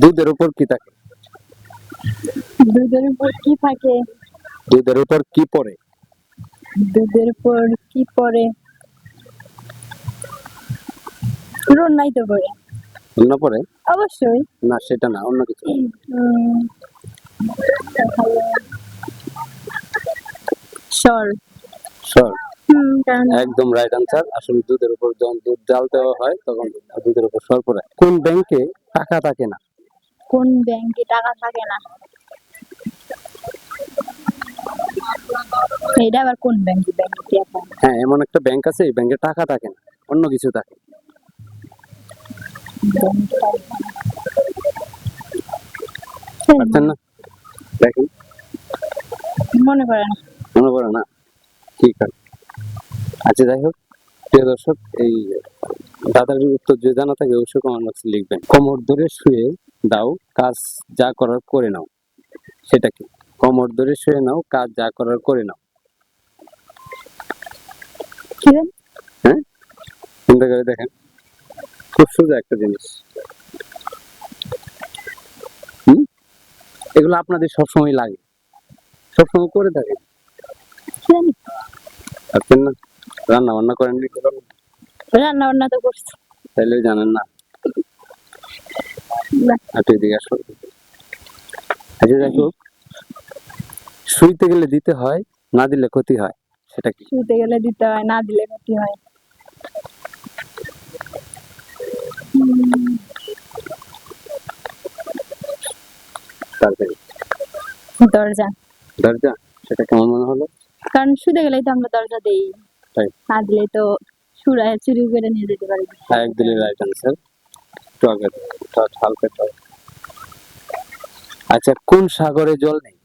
দুধের উপর কি থাকে? দুধের উপর কি থাকে? দুধের উপর কি পড়ে? দুধের উপর কি পড়ে? রন্নাই তো পড়ে। অন্য পড়ে? অবশ্যই। না, সেটা না, অন্য কিছু। উম, সর। সর। কারণ একদম রাইট আনসার। আসলে দুধের উপর যখন দুধ জাল দেওয়া হয় তখন দুধের উপর সর পড়ে। কোন ব্যাংকে টাকা থাকে না? কোন ব্যাংকে টাকা থাকে না? এটা আবার কোন ব্যাংকে? ব্যাংকে হ্যাঁ, এমন একটা ব্যাংক আছে, এই ব্যাংকে টাকা থাকে না, অন্য কিছু থাকে। পারছেন না? দেখেন, মনে পড়ে না। মনে পড়ে না, ঠিক আছে। আচ্ছা, যাই হোক, প্রিয় দর্শক, এই দাদার উত্তর যদি জানা থাকে অবশ্যই কমেন্ট বক্সে লিখবেন। কোমর ধরে শুয়ে দাও, কাজ যা করার করে নাও, সেটা কি? কোমর ধরে শুয়ে নাও, কাজ যা করার করে নাও। কি জানি? হ্যাঁ, চিন্তা করে দেখেন, খুব সোজা একটা জিনিস। এগুলো আপনাদের সবসময় লাগে, সবসময় করে থাকেন। কি জানি? পারছেন না? রান্না বান্না করেন নি কখনো? রান্না বান্না তো করছি। তাইলে জানেন না। না। আপনি এদিকে আসুন। আচ্ছা, যাই হোক, শুইতে গেলে দিতে হয়, না দিলে ক্ষতি হয়, সেটা কি? শুতে গেলে দিতে হয়, না দিলে ক্ষতি হয়। তাড়াতাড়ি। দরজা। দরজা? সেটা কেমন মনে হলো? কারণ শুতে গেলেই তো আমরা দরজা দেই, তাই? না দিলে তো চুরায় চুরি করে নিয়ে যেতে পারি। হ্যাঁ, একদমই রাইট আনসার। একটু আগে হালকা একটু আগে। আচ্ছা, কোন সাগরে জল নেই?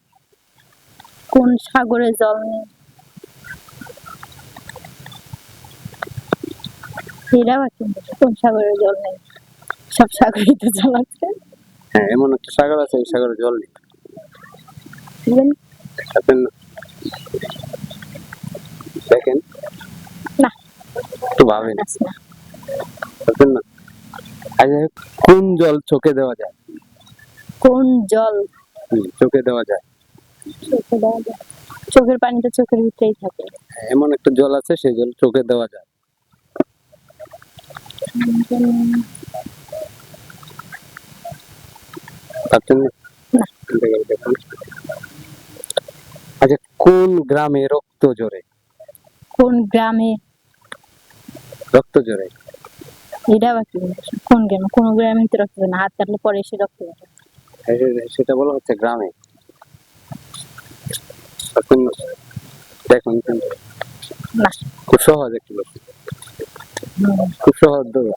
কোন সাগরে জল নেই? এটা আবার কোন সাগরে জল নেই? সব সাগরে তো জল আছে। হ্যাঁ, এমন একটা সাগর আছে, এই সাগরে জল নেই। কি জানি? পারছেন না? দেখেন, না, একটু ভাবেন। আছে না। পারছেন না? আচ্ছা, কোন জল চোখে দেওয়া যায়? কোন জল চোখে দেওয়া যায়? চোখে দেওয়া যায়? চোখের পানি তো চোখের ভিতরেই থাকে। হ্যাঁ, এমন একটা জল আছে, সেই জল চোখে দেওয়া যায়। পারছেন না? না। দেখুন। আচ্ছা, কোন গ্রামে রক্ত জোরে? কোন গ্রামে রক্ত জোরে? এটা আবার কি? কোন গ্রামে? কোন গ্রামে তো রক্ত বের না, হাত কাটলে পরে এসে রক্ত বের হয়। সেটা বলা হচ্ছে গ্রামে। পারছেন না? দেখুন, না। খুব সহজ একটু, খুব সহজ দাদা।